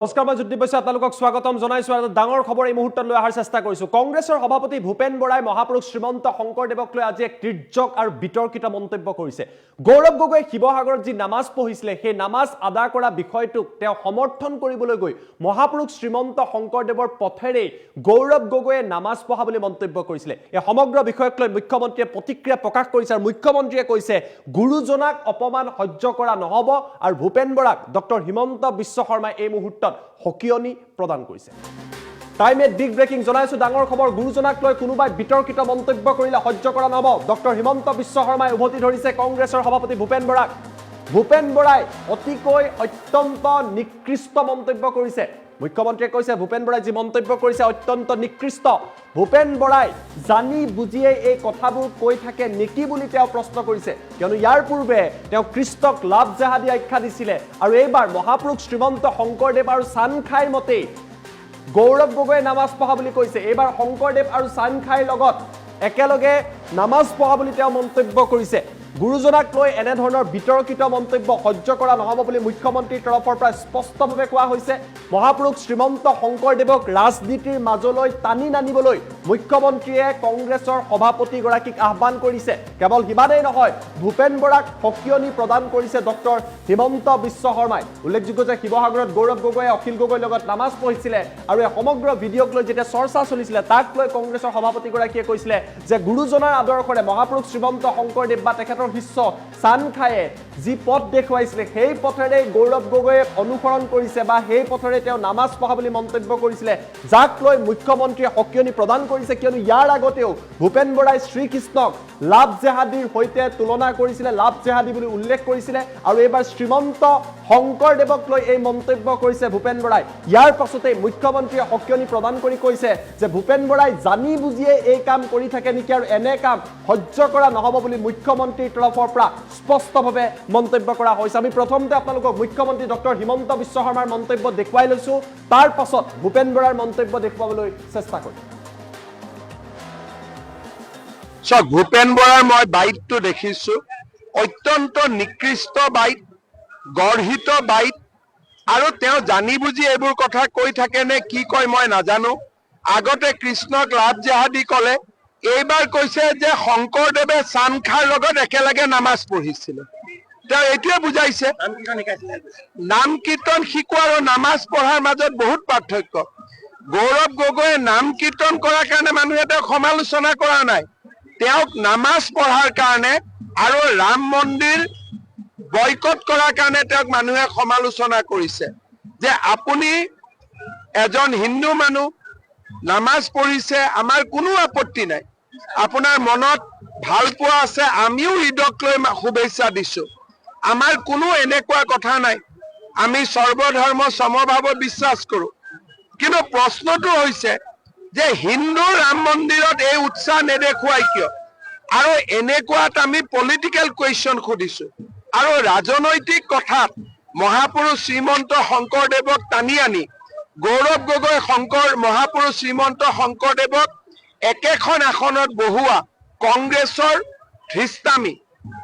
নমস্কাৰ মই জ্যোতি বৈশ্য আপোনালোকক স্বাগতম জনাইছো আৰু ডাঙৰ খবৰ এই মুহূৰ্তত লৈ অহাৰ চেষ্টা কৰিছো কংগ্ৰেছৰ সভাপতি ভূপেন বৰাই মহাপুৰুষ শ্ৰীমন্ত শংকৰদেৱক লৈ আজি এক তীৰ্যক আৰু বিতৰ্কিত মন্তব্য কৰিছে গৌৰৱ গগৈ শিৱসাগৰত যি নামাজ পঢ়িছিলে সেই নামাজ আদা কৰা বিষয়টোক তেওঁ সমৰ্থন কৰিবলৈ গৈ মহাপুৰুষ শ্ৰীমন্ত শংকৰদেৱৰ পথেৰে গৌৰৱ গগৈয়ে নামাজ পঢ়া বুলি মন্তব্য কৰিছিলে এই সমগ্ৰ বিষয়ক লৈ মুখ্যমন্ত্ৰীয়ে প্ৰতিক্ৰিয়া প্ৰকাশ কৰিছে আৰু মুখ্যমন্ত্ৰীয়ে কৈছে গুৰুজনাক অপমান সহ্য কৰা নহব আৰু ভূপেন বৰাক ডক্টৰ হিমন্ত বিশ্ব শৰ্মাই এই মুহূৰ্তত হকিয়নি প্ৰদান কৰিছে টাইমেট বিগ ব্ৰেকিং জনাইছো ডাঙৰ খবৰ গুৰুজনাক লৈ কোনোবাই বিতৰ্কিত মন্তব্য কৰিলে সহ্য কৰা নহব ডক্টৰ হিমন্ত বিশ্ব শৰ্মাই উভতি ধৰিছে কংগ্ৰেছৰ সভাপতি ভূপেন বৰাক ভূপেন বৰাই অতিকৈ অত্যন্ত নিকৃষ্ট মন্তব্য কৰিছে মুখ্যমন্ত্ৰীয়ে কৈছে ভূপেন বৰাই যি মন্তব্য কৰিছে অত্যন্ত নিকৃষ্ট ভূপেন বৰাই জানি বুজিয়ে এই কথাবোৰ কৈ থাকে নেকি বুলি তেওঁ প্ৰশ্ন কৰিছে কিয়নো ইয়াৰ পূৰ্বে তেওঁ কৃষ্ণক লাভ জেহাদী আখ্যা দিছিলে আৰু এইবাৰ মহাপুৰুষ শ্ৰীমন্ত শংকৰদেৱ আৰু চানখাইৰ মতে গৌৰৱ গগৈয়ে নামাজ পঢ়া বুলি কৈছে এইবাৰ শংকৰদেৱ আৰু চানখাইৰ লগত একেলগে নামাজ পঢ়া বুলি তেওঁ মন্তব্য কৰিছে গুৰুজনাক লৈ এনে ধৰণৰ বিতৰ্কিত মন্তব্য সহ্য কৰা নহব বুলি মুখ্যমন্ত্ৰীৰ তৰফৰ পৰা স্পষ্টভাৱে কোৱা হৈছে মহাপুৰুষ শ্ৰীমন্ত শংকৰদেৱক ৰাজনীতিৰ মাজলৈ টানি নানিবলৈ মুখ্যমন্ত্ৰীয়ে কংগ্ৰেছৰ সভাপতি গৰাকীক আহ্বান কৰিছে কেৱল হিমানেই নহয় ভূপেন বৰাক হকিয়নি প্ৰদান কৰিছে ডক্টৰ হিমন্ত বিশ্ব শৰ্মাই উল্লেখযোগ্য যে শিৱসাগৰত গৌৰৱ গগৈয়ে অখিল গগৈৰ লগত নামাজ পঢ়িছিলে আৰু এই সমগ্ৰ ভিডিঅ'ক লৈ যেতিয়া চৰ্চা চলিছিলে তাক লৈ কংগ্ৰেছৰ সভাপতি গৰাকীয়ে কৈছিলে যে গুৰুজনাৰ আদৰ্শৰে মহাপুৰুষ শ্ৰীমন্ত শংকৰদেৱ বা তেখেতৰ শিষ্য চানখায়ে যি পথ দেখুৱাইছিলে সেই পথেৰে গৌৰৱ গগৈয়ে অনুসৰণ কৰিছে বা সেই পথেৰে তেওঁ নামাজ পঢ়া বুলি মন্তব্য কৰিছিলে যাক লৈ মুখ্যমন্ত্ৰীয়ে হকিয়নি প্ৰদান কৰিছে কিয়নো ইয়াৰ আগতেও ভূপেন বৰাই শ্ৰীকৃষ্ণক লাভ জেহাদীৰ সৈতে তুলনা কৰিছিলে লাভ জেহাদী বুলি উল্লেখ কৰিছিলে আৰু এইবাৰ শ্ৰীমন্ত শংকৰদেৱক লৈ এই মন্তব্য কৰিছে ভূপেন বৰাই ইয়াৰ পাছতে মুখ্যমন্ত্ৰীয়ে হকিয়নি প্ৰদান কৰি কৈছে যে ভূপেন বৰাই জানি বুজিয়ে এই কাম কৰি থাকে নেকি আৰু এনে কাম সহ্য কৰা নহব বুলি মুখ্যমন্ত্ৰীৰ তৰফৰ পৰা স্পষ্টভাৱে মন্তব্য কৰা হৈছে আমি প্ৰথমতে আপোনালোকক মুখ্যমন্ত্ৰী ডক্টৰ হিমন্ত বিশ্ব শৰ্মাৰ মন্তব্য দেখুৱাই লৈছো তাৰ পাছত ভূপেন বৰাৰ মন্তব্য দেখুৱাবলৈ চেষ্টা কৰিম ভূপেন বৰাৰ মই বাইটটো দেখিছো অত্যন্ত নিকৃষ্ট বাইট গৰ্হিত বাইট আৰু তেওঁ জানি বুজি এইবোৰ কথা কৈ থাকে নে কি কয় মই নাজানো আগতে কৃষ্ণক লাভ জেহাদী কলে এইবাৰ কৈছে যে শংকৰদেৱে চানখাৰ লগত একেলগে নামাজ পঢ়িছিলে তেওঁ এইটোৱে বুজাইছে নাম কীৰ্তন শিকোৱা আৰু নামাজ পঢ়াৰ মাজত বহুত পাৰ্থক্য গৌৰৱ গগৈয়ে নাম কীৰ্তন কৰাৰ কাৰণে মানুহে তেওঁক সমালোচনা কৰা নাই তেওঁক নামাজ পঢ়াৰ কাৰণে আৰু ৰাম মন্দিৰ বয়কট কৰাৰ কাৰণে তেওঁক মানুহে সমালোচনা কৰিছে যে আপুনি এজন হিন্দু মানুহ নামাজ পঢ়িছে আমাৰ কোনো আপত্তি নাই আপোনাৰ মনত ভাল পোৱা আছে আমিও ঈদক লৈ শুভেচ্ছা দিছো আমাৰ কোনো এনেকুৱা কথা নাই আমি সৰ্বধৰ্ম সমভাৱত বিশ্বাস কৰো কিন্তু প্ৰশ্নটো হৈছে যে হিন্দু ৰাম মন্দিৰত এই উৎসাহ নেদেখুৱাই কিয় আৰু এনেকুৱাত আমি পলিটিকেল কুৱেশ্যন সুধিছো আৰু ৰাজনৈতিক কথাত মহাপুৰুষ শ্ৰীমন্ত শংকৰদেৱক টানি আনি গৌৰৱ গগৈ মহাপুৰুষ শ্ৰীমন্ত শংকৰদেৱক একেখন আসনত বহোৱা কংগ্ৰেছৰ ধৃষ্টামি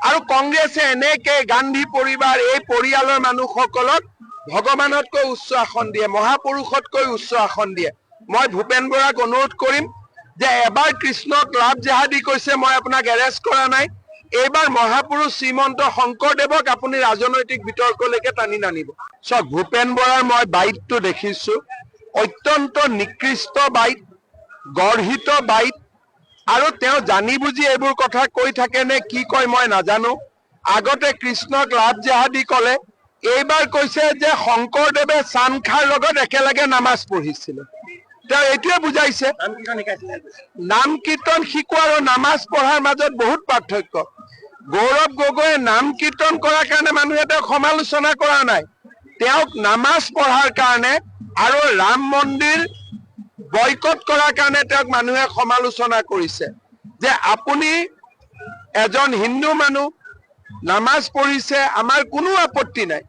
আৰু কংগ্ৰেছে এনেকে গান্ধী পৰিবাৰ এই পৰিয়ালৰ মানুহসকলক ভগৱানতকৈ উচ্চ আসন দিয়ে মহাপুৰুষতকৈ উচ্চ আসন দিয়ে মই ভূপেন বৰাক অনুৰোধ কৰিম যে এবাৰ কৃষ্ণক লাভ জেহাদী কৈছে মই আপোনাক এৰেষ্ট কৰা নাই এইবাৰ মহাপুৰুষ শ্ৰীমন্ত শংকৰদেৱক আপুনি ৰাজনৈতিক বিতৰ্কলৈকে টানি নানিব ভূপেন বৰাৰ মই বাইটটো দেখিছো অত্যন্ত নিকৃষ্ট বাইট গৰ্হিত বাইট আৰু তেওঁ জানি বুজি এইবোৰ কথা কৈ থাকে নে কি কয় মই নাজানো আগতে কৃষ্ণক লাভ জেহাদী কলে এইবাৰ কৈছে যে শংকৰদেৱে চানখাৰ লগত একেলগে নামাজ পঢ়িছিলে তেওঁ এইটোৱে বুজাইছে নাম কীৰ্তন শিকোৱা আৰু নামাজ পঢ়াৰ মাজত বহুত পাৰ্থক্য গৌৰৱ গগৈয়ে নাম কীৰ্তন কৰাৰ কাৰণে মানুহে তেওঁক সমালোচনা কৰা নাই তেওঁক নামাজ পঢ়াৰ কাৰণে আৰু ৰাম মন্দিৰ বয়কট কৰাৰ কাৰণে তেওঁক মানুহে সমালোচনা কৰিছে যে আপুনি এজন হিন্দু মানুহ নামাজ পঢ়িছে আমাৰ কোনো আপত্তি নাই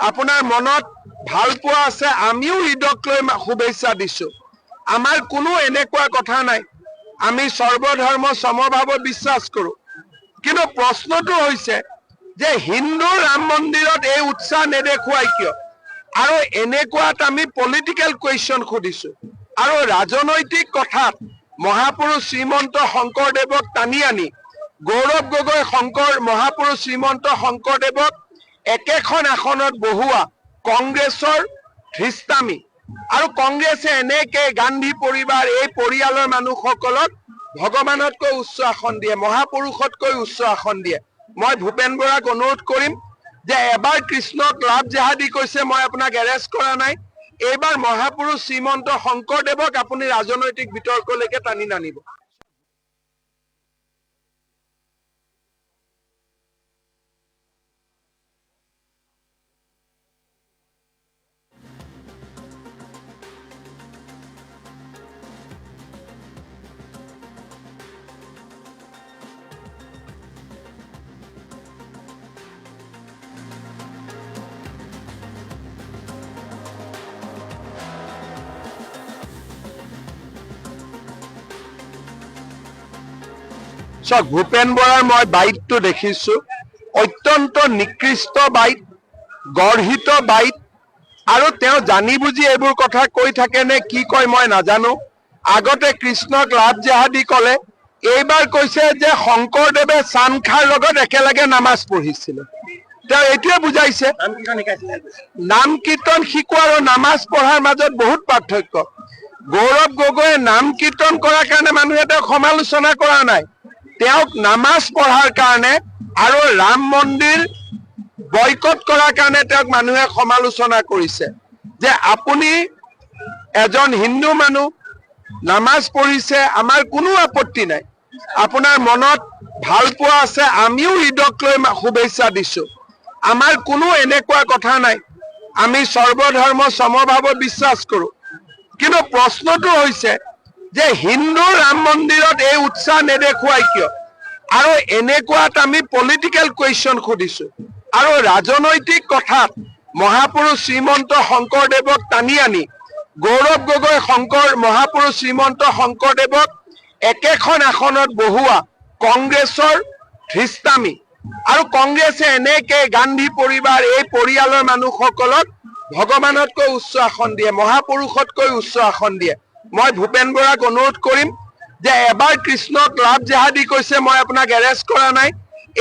আপোনাৰ মনত ভাল পোৱা আছে আমিও ঈদক লৈ শুভেচ্ছা দিছো আমাৰ কোনো এনেকুৱা কথা নাই আমি সৰ্বধৰ্ম সমভাৱত বিশ্বাস কৰো কিন্তু প্ৰশ্নটো হৈছে যে হিন্দু ৰাম মন্দিৰত এই উৎসাহ নেদেখুৱাই কিয় আৰু এনেকুৱাত আমি পলিটিকেল কুৱেশ্যন সুধিছো আৰু ৰাজনৈতিক কথাত মহাপুৰুষ শ্ৰীমন্ত শংকৰদেৱক টানি আনি গৌৰৱ গগৈ মহাপুৰুষ শ্ৰীমন্ত শংকৰদেৱক একেখন আসনত বহোৱা কংগ্ৰেছৰ ধৃষ্টামি আৰু কংগ্ৰেছে এনেকে গান্ধী পৰিবাৰ এই পৰিয়ালৰ মানুহসকলক ভগৱানতকৈ উচ্চ আসন দিয়ে, মহাপুৰুষতকৈ উচ্চ আসন দিয়ে। মই ভূপেন বৰাক অনুৰোধ কৰিম যে এবাৰ কৃষ্ণক লাভ জেহাদী কৈছে, মই আপোনাক এৰেষ্ট কৰা নাই, এইবাৰ মহাপুৰুষ শ্ৰীমন্ত শংকৰদেৱক আপুনি ৰাজনৈতিক বিতৰ্কলৈকে টানি নানিব। চাওক, ভূপেন বৰাৰ মই বাইটটো দেখিছো, অত্যন্ত নিকৃষ্ট বাইট, গৰ্হিত বাইট, আৰু তেওঁ জানি বুজি এইবোৰ কথা কৈ থাকে নে কি কয় মই নাজানো। আগতে কৃষ্ণক লাভ জেহাদী কলে, এইবাৰ কৈছে যে শংকৰদেৱে চান খাৰ লগত একেলগে নামাজ পঢ়িছিলে। তেওঁ এইটোৱে বুজাইছে। নাম কীৰ্তন শিকোৱা আৰু নামাজ পঢ়াৰ মাজত বহুত পাৰ্থক্য। গৌৰৱ গগৈয়ে নাম কীৰ্তন কৰাৰ কাৰণে মানুহে তেওঁক সমালোচনা কৰা নাই, তেওঁক নামাজ পঢ়াৰ কাৰণে আৰু ৰাম মন্দিৰ বয়কট কৰাৰ কাৰণে তেওঁক মানুহে সমালোচনা কৰিছে। যে আপুনি এজন হিন্দু মানুহ, নামাজ পঢ়িছে, আমাৰ কোনো আপত্তি নাই, আপোনাৰ মনত ভাল পোৱা আছে, আমিও ঈদক লৈ শুভেচ্ছা দিছো, আমাৰ কোনো এনেকুৱা কথা নাই, আমি সৰ্বধৰ্ম সমভাৱত বিশ্বাস কৰো। কিন্তু প্ৰশ্নটো হৈছে যে হিন্দু ৰাম মন্দিৰত এই উৎসাহ নেদেখুৱাই কিয়? আৰু এনেকুৱাত আমি পলিটিকেল কুৱেশ্যন সুধিছো আৰু ৰাজনৈতিক কথাত মহাপুৰুষ শ্ৰীমন্ত শংকৰদেৱক টানি আনি গৌৰৱ গগৈ মহাপুৰুষ শ্ৰীমন্ত শংকৰদেৱক একেখন আসনত বহোৱা কংগ্ৰেছৰ ধৃষ্টামি আৰু কংগ্ৰেছে এনেকে গান্ধী পৰিবাৰ এই পৰিয়ালৰ মানুহসকলক ভগৱানতকৈ উচ্চ আসন দিয়ে, মহাপুৰুষতকৈ উচ্চ আসন দিয়ে। মই ভূপেন বৰাক অনুৰোধ কৰিম যে এবাৰ কৃষ্ণক লাভ জেহাদী কৈছে, মই আপোনাক এৰেষ্ট কৰা নাই,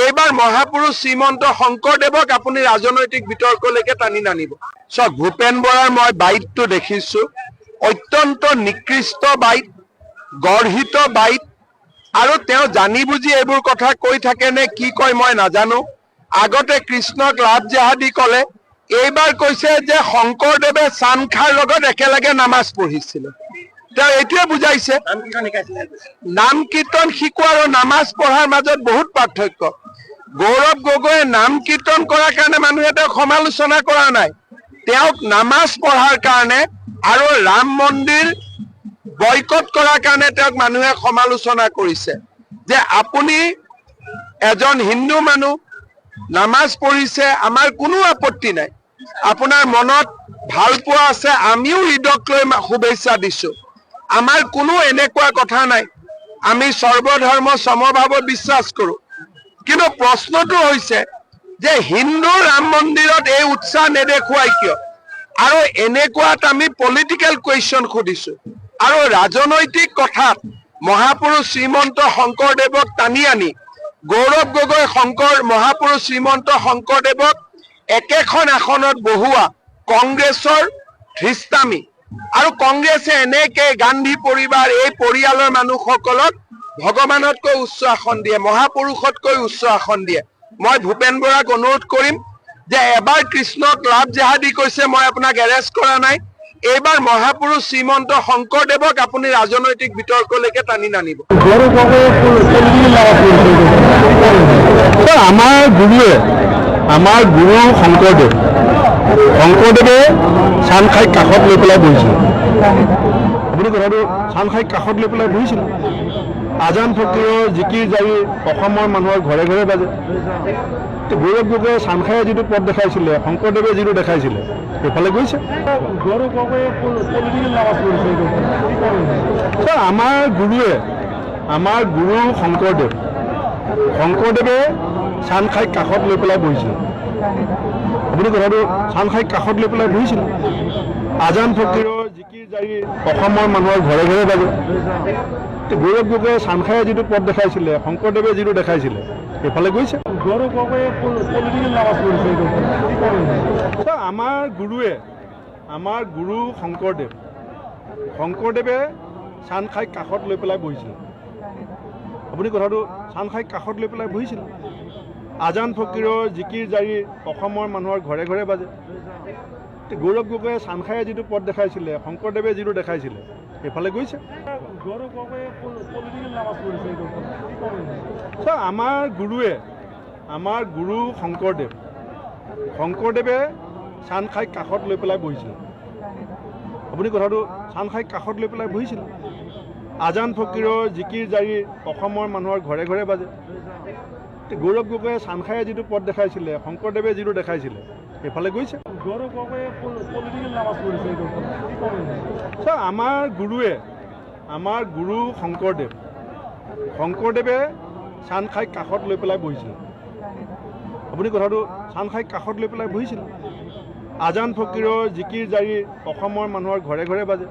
এইবাৰ মহাপুৰুষ শ্ৰীমন্ত শংকৰদেৱক আপুনি ৰাজনৈতিক বিতৰ্কলৈকে টানি নানিব। চাওক, ভূপেন বৰাৰ মই বাইটটো দেখিছো, অত্যন্ত নিকৃষ্ট বাইট, গৰ্হিত বাইট, আৰু তেওঁ জানি বুজি এইবোৰ কথা কৈ থাকে নে কি কয় মই নাজানো। আগতে কৃষ্ণক লাভ জেহাদী কলে, এইবাৰ কৈছে যে শংকৰদেৱে চান খাৰ লগত একেলগে নামাজ পঢ়িছিলে। তেওঁ এইটোৱে বুজাইছে। নাম কীৰ্তন শিকোৱা আৰু নামাজ পঢ়াৰ মাজত বহুত পাৰ্থক্য। গৌৰৱ গগৈয়ে নাম কীৰ্তন কৰাৰ কাৰণে মানুহে তেওঁক সমালোচনা কৰা নাই, তেওঁক নামাজ পঢ়াৰ কাৰণে আৰু ৰাম মন্দিৰ বয়কট কৰাৰ কাৰণে তেওঁক মানুহে সমালোচনা কৰিছে। যে আপুনি এজন হিন্দু মানুহ, নামাজ পঢ়িছে, আমাৰ কোনো আপত্তি নাই, আপোনাৰ মনত ভাল পোৱা আছে, আমিও ঈদক লৈ শুভেচ্ছা দিছো, আমাৰ কোনো এনেকুৱা কথা নাই, আমি সৰ্বধৰ্ম সমভাৱত বিশ্বাস কৰো। কিন্তু প্ৰশ্নটো হৈছে যে হিন্দু ৰাম মন্দিৰত এই উৎসাহ নেদেখুৱাই কিয়? আৰু এনেকুৱাত আমি পলিটিকেল কুৱেশ্যন সুধিছো আৰু ৰাজনৈতিক কথাত মহাপুৰুষ শ্ৰীমন্ত শংকৰদেৱক টানি আনি গৌৰৱ গগৈ মহাপুৰুষ শ্ৰীমন্ত শংকৰদেৱক একেখন আসনত বহোৱা কংগ্ৰেছৰ ধৃষ্টামি আৰু কংগ্ৰেছে এনেকে গান্ধী পৰিবাৰ এই পৰিয়ালৰ মানুহসকলক ভগৱানতকৈ উচ্চ আসন দিয়ে, মহাপুৰুষতকৈ উচ্চ আসন দিয়ে। মই ভূপেন বৰাক অনুৰোধ কৰিম যে এবাৰ কৃষ্ণক লাভ জেহাদী কৈছে, মই আপোনাক এৰেষ্ট কৰা নাই, এইবাৰ মহাপুৰুষ শ্ৰীমন্ত শংকৰদেৱক আপুনি ৰাজনৈতিক বিতৰ্কলৈকে টানি নানিব। আমাৰ গুৰু শংকৰদেৱে চান খাই কাষত লৈ পেলাই বহিছিল। আপুনি কথাটো চান খাই কাষত লৈ পেলাই বহিছিল। আজান ফকীৰৰ জিকিৰ জাৰি অসমৰ মানুহৰ ঘৰে ঘৰে বাজে। গৌৰৱ গগৈয়ে চান খাই যিটো পথ দেখাইছিলে, শংকৰদেৱে যিটো দেখাইছিলে, সেইফালে গৈছে। আমাৰ গুৰু শংকৰদেৱে চান খাই কাষত লৈ পেলাই বহিছিল। আপুনি কথাটো চানখাইক কাষত লৈ পেলাই বহিছিল আজান ফকীৰৰ জিকিৰ জাৰি অসমৰ মানুহৰ ঘৰে ঘৰে বাজে গৌৰৱ গগৈয়ে চানখাইয়ে যিটো পথ দেখাইছিলে শংকৰদেৱে যিটো দেখাইছিলে সেইফালে গৈছে গৌৰৱ গগৈয়ে পলিটিকেল নামাজ কৰিছে আমাৰ গুৰু শংকৰদেৱে চানখাইক কাষত লৈ পেলাই বহিছিল আপুনি কথাটো চানখাইক কাষত লৈ পেলাই বহিছিল আজান ফকীৰৰ জিকিৰ জাৰি অসমৰ মানুহৰ ঘৰে ঘৰে বাজে গৌৰৱ গগৈয়ে চানখাইয়ে যিটো পথ দেখাইছিলে শংকৰদেৱে যিটো দেখাইছিলে সেইফালে গৈছে গৌৰৱ গগৈয়ে পলিটিকেল নামাজ কৰিছে আমাৰ গুৰু শংকৰদেৱে চানখাইক কাষত লৈ পেলাই বহিছিল আপুনি কথাটো চানখাইক কাষত লৈ পেলাই বহিছিল আজান ফকীৰৰ জিকিৰ জাৰি অসমৰ মানুহৰ ঘৰে ঘৰে বাজে গৌৰৱ গগৈয়ে চানখাইয়ে যিটো পথ দেখাইছিলে শংকৰদেৱে যিটো দেখাইছিলে সেইফালে গৈছে গৌৰৱ গগৈয়ে পলিটিকেল নামাজ কৰিছে আমাৰ গুৰু শংকৰদেৱে চানখাইক কাষত লৈ পেলাই বহিছিল আপুনি কথাটো চানখাইক কাষত লৈ পেলাই বহিছিল আজান ফকীৰৰ জিকিৰ জাৰি অসমৰ মানুহৰ ঘৰে ঘৰে বাজে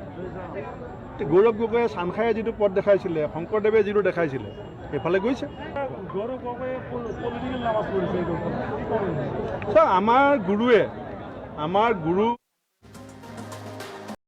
গৌৰৱ গগৈয়ে চানখাইয়ে যিটো পথ দেখাইছিলে শংকৰদেৱে যিটো দেখাইছিলে সেইফালে গৈছে গৌৰৱ গগৈয়ে পলিটিকেল নামাজ কৰিছে আমাৰ গুৰু